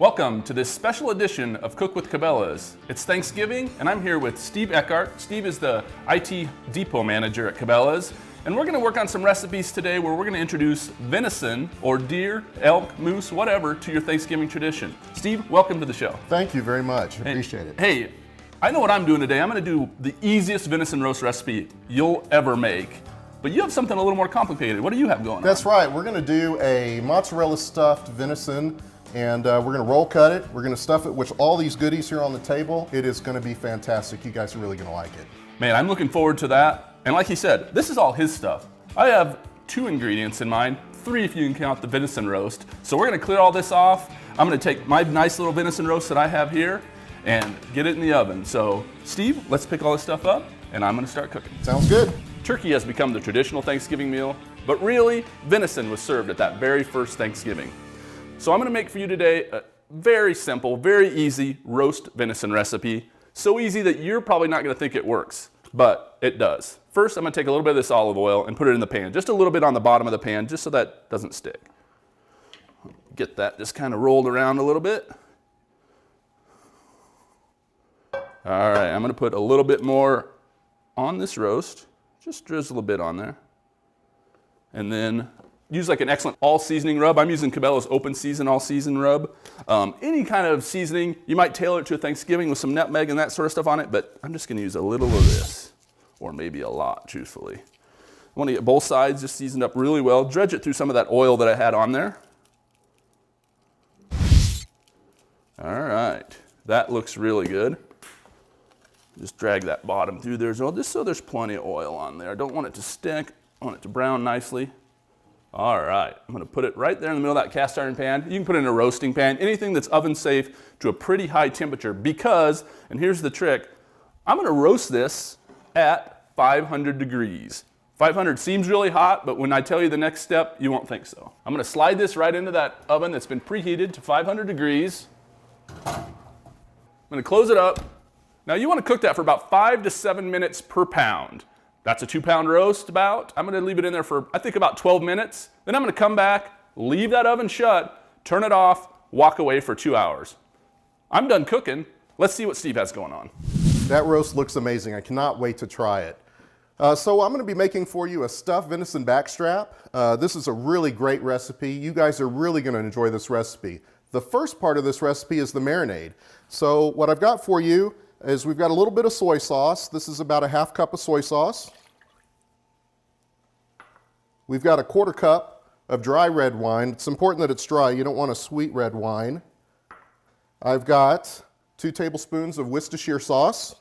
Welcome to this special edition of Cook with Cabela's. It's Thanksgiving, and I'm here with Steve Eckhart. Steve is the IT Depot Manager at Cabela's, and we're going to work on some recipes today where we're going to introduce venison or deer, elk, moose, whatever, to your Thanksgiving tradition. Steve, welcome to the show. Thank you very much. Appreciate it. Hey, I know what I'm doing today. I'm going to do the easiest venison roast recipe you'll ever make. But you have something a little more complicated. What do you have going on? That's right. We're going to do a mozzarella stuffed venison, and we're going to roll cut it. We're going to stuff it with all these goodies here on the table. It is going to be fantastic. You guys are really going to like it. Man, I'm looking forward to that. And like he said, this is all his stuff. I have 2 ingredients in mind, 3 if you can count the venison roast. So we're going to clear all this off. I'm going to take my nice little venison roast that I have here and get it in the oven. So Steve, let's pick all this stuff up and I'm going to start cooking. Sounds good. Turkey has become the traditional Thanksgiving meal, but really, venison was served at that very first Thanksgiving. So I'm going to make for you today a very simple, very easy roast venison recipe. So easy that you're probably not going to think it works, but it does. First, I'm going to take a little bit of this olive oil and put it in the pan, just a little bit on the bottom of the pan, just so that doesn't stick. Get that just kind of rolled around a little bit. All right, I'm going to put a little bit more on this roast. Just drizzle a bit on there. And then use like an excellent all seasoning rub. I'm using Cabela's Open Season all season rub. Any kind of seasoning, you might tailor it to a Thanksgiving with some nutmeg and that sort of stuff on it, but I'm just gonna use a little of this, or maybe a lot, truthfully. I wanna get both sides just seasoned up really well. Dredge it through some of that oil that I had on there. All right, that looks really good. Just drag that bottom through there as well, just so there's plenty of oil on there. I don't want it to stick, I want it to brown nicely. All right, I'm gonna put it right there in the middle of that cast iron pan. You can put it in a roasting pan, anything that's oven safe to a pretty high temperature because, and here's the trick, I'm gonna roast this at 500 degrees. 500 seems really hot, but when I tell you the next step, you won't think so. I'm gonna slide this right into that oven that's been preheated to 500 degrees. I'm gonna close it up. Now you want to cook that for about 5 to 7 minutes per pound. That's a 2-pound roast about. I'm going to leave it in there for, I think, about 12 minutes. Then I'm going to come back, leave that oven shut, turn it off, walk away for 2 hours. I'm done cooking. Let's see what Steve has going on. That roast looks amazing. I cannot wait to try it. So I'm going to be making for you a stuffed venison backstrap. This is a really great recipe. You guys are really going to enjoy this recipe. The first part of this recipe is the marinade. So what I've got for you is we've got a little bit of soy sauce. This is about a ½ cup of soy sauce. We've got a ¼ cup of dry red wine. It's important that it's dry. You don't want a sweet red wine. I've got 2 tablespoons of Worcestershire sauce.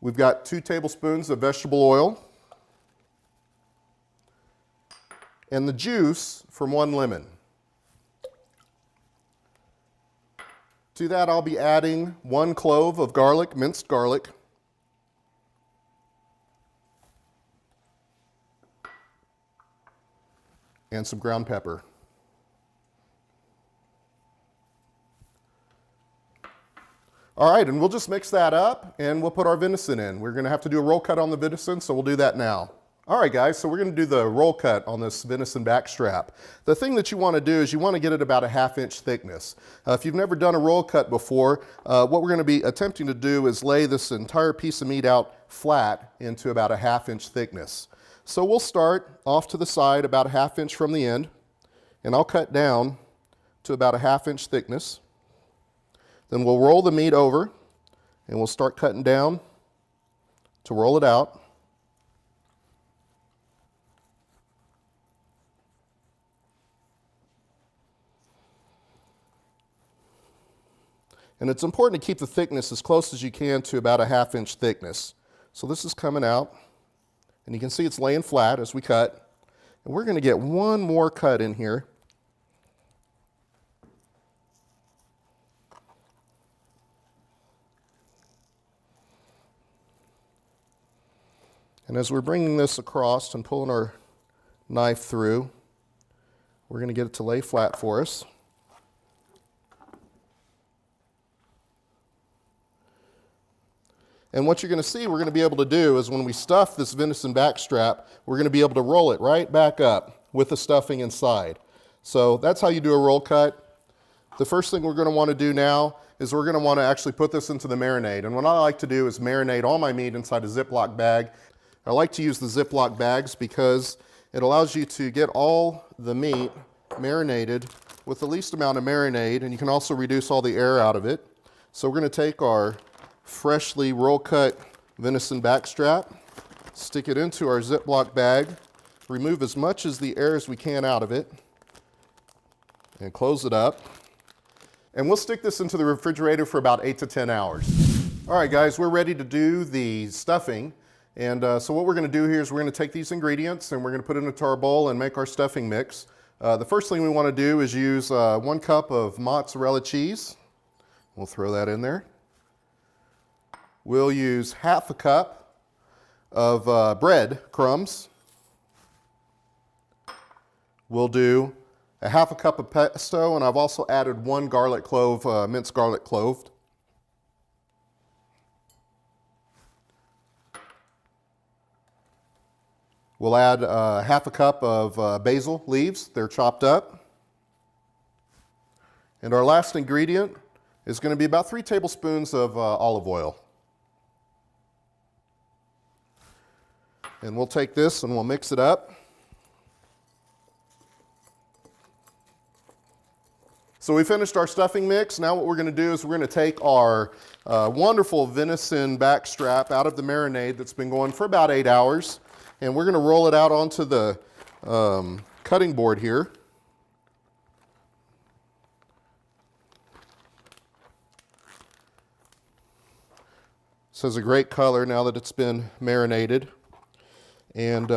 We've got 2 tablespoons of vegetable oil. And the juice from 1 lemon. To that, I'll be adding 1 clove of garlic, minced garlic. And some ground pepper. All right, and we'll just mix that up and we'll put our venison in. We're gonna have to do a roll cut on the venison, so we'll do that now. All right, guys, so we're going to do the roll cut on this venison backstrap. The thing that you want to do is you want to get it about a ½ inch thickness. If you've never done a roll cut before, what we're going to be attempting to do is lay this entire piece of meat out flat into about a ½ inch thickness. So we'll start off to the side about a ½ inch from the end, and I'll cut down to about a ½ inch thickness. Then we'll roll the meat over, and we'll start cutting down to roll it out. And it's important to keep the thickness as close as you can to about a ½ inch thickness. So this is coming out, and you can see it's laying flat as we cut. And we're going to get 1 more cut in here. And as we're bringing this across and pulling our knife through, we're going to get it to lay flat for us. And what you're going to see we're going to be able to do is when we stuff this venison backstrap, we're going to be able to roll it right back up with the stuffing inside. So that's how you do a roll cut. The first thing we're going to want to do now is we're going to want to actually put this into the marinade. And what I like to do is marinate all my meat inside a Ziploc bag. I like to use the Ziploc bags because it allows you to get all the meat marinated with the least amount of marinade, and you can also reduce all the air out of it. So we're going to take our freshly roll cut venison backstrap, stick it into our Ziploc bag, remove as much as the air as we can out of it, and close it up. And we'll stick this into the refrigerator for about 8 to 10 hours. All right, guys, we're ready to do the stuffing. And so what we're going to do here is we're going to take these ingredients and we're going to put it into our bowl and make our stuffing mix. The first thing we want to do is use 1 cup of mozzarella cheese. We'll throw that in there. We'll use half a cup of bread crumbs. We'll do a half a cup of pesto, and I've also added 1 garlic clove, minced garlic clove. We'll add half a cup of basil leaves. They're chopped up. And our last ingredient is going to be about 3 tablespoons of olive oil. And we'll take this and we'll mix it up. So we finished our stuffing mix. Now what we're going to do is we're going to take our wonderful venison backstrap out of the marinade that's been going for about 8 hours. And we're going to roll it out onto the cutting board here. This has a great color now that it's been marinated. And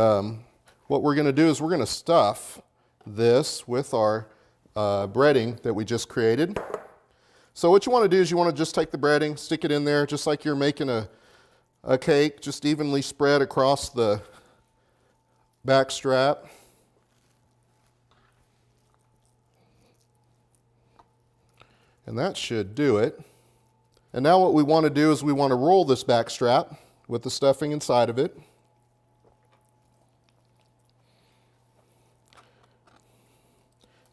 what we're going to do is we're going to stuff this with our breading that we just created. So what you want to do is you want to just take the breading, stick it in there just like you're making a cake, just evenly spread across the back strap. And that should do it. And now what we want to do is we want to roll this back strap with the stuffing inside of it.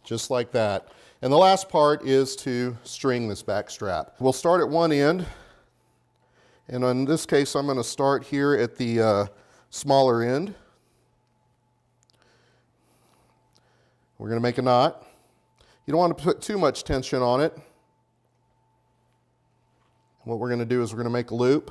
Just like that. And the last part is to string this back strap. We'll start at one end. And in this case, I'm going to start here at the smaller end. We're going to make a knot. You don't want to put too much tension on it. What we're going to do is we're going to make a loop.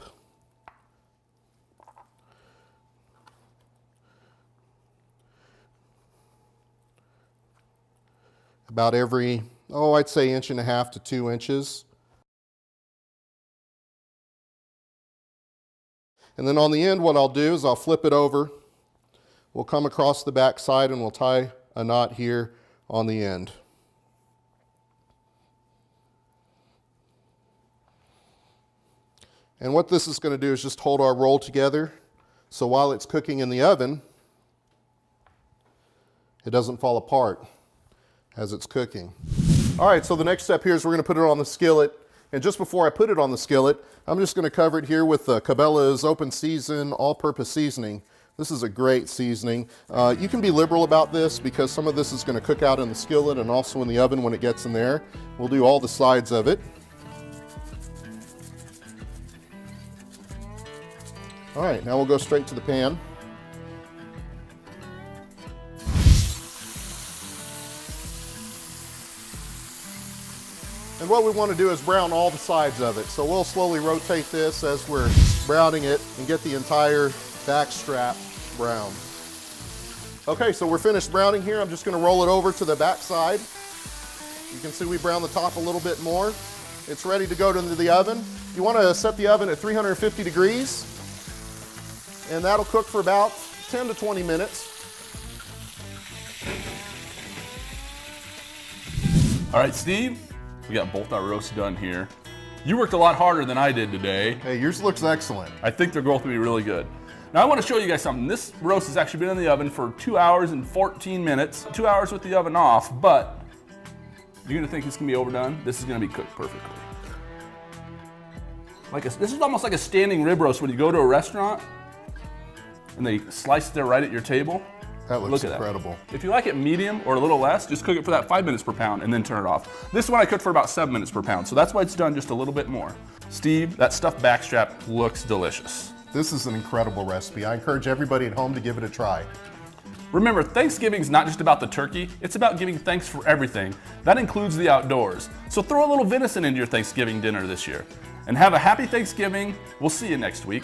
About every, I'd say 1.5 to 2 inches. And then on the end, what I'll do is I'll flip it over. We'll come across the back side and we'll tie a knot here on the end. And what this is going to do is just hold our roll together, so while it's cooking in the oven, it doesn't fall apart as it's cooking. All right, so the next step here is we're going to put it on the skillet. And just before I put it on the skillet, I'm just going to cover it here with Cabela's Open Season All-Purpose Seasoning. This is a great seasoning. You can be liberal about this because some of this is going to cook out in the skillet and also in the oven when it gets in there. We'll do all the sides of it. All right, now we'll go straight to the pan. And what we want to do is brown all the sides of it. So we'll slowly rotate this as we're browning it and get the entire back strap brown. Okay, so we're finished browning here. I'm just going to roll it over to the back side. You can see we brown the top a little bit more. It's ready to go into the oven. You want to set the oven at 350 degrees. And that'll cook for about 10 to 20 minutes. All right, Steve, we got both our roasts done here. You worked a lot harder than I did today. Hey, yours looks excellent. I think they're both gonna be really good. Now I want to show you guys something. This roast has actually been in the oven for 2 hours and 14 minutes. 2 hours with the oven off, but you're gonna think it's gonna be overdone. This is gonna be cooked perfectly. This is almost like a standing rib roast when you go to a restaurant and they slice it there right at your table. That looks Look at incredible. that. If you like it medium or a little less, just cook it for that 5 minutes per pound and then turn it off. This one I cooked for about 7 minutes per pound, so that's why it's done just a little bit more. Steve, that stuffed backstrap looks delicious. This is an incredible recipe. I encourage everybody at home to give it a try. Remember, Thanksgiving's not just about the turkey, it's about giving thanks for everything. That includes the outdoors. So throw a little venison into your Thanksgiving dinner this year. And have a happy Thanksgiving. We'll see you next week.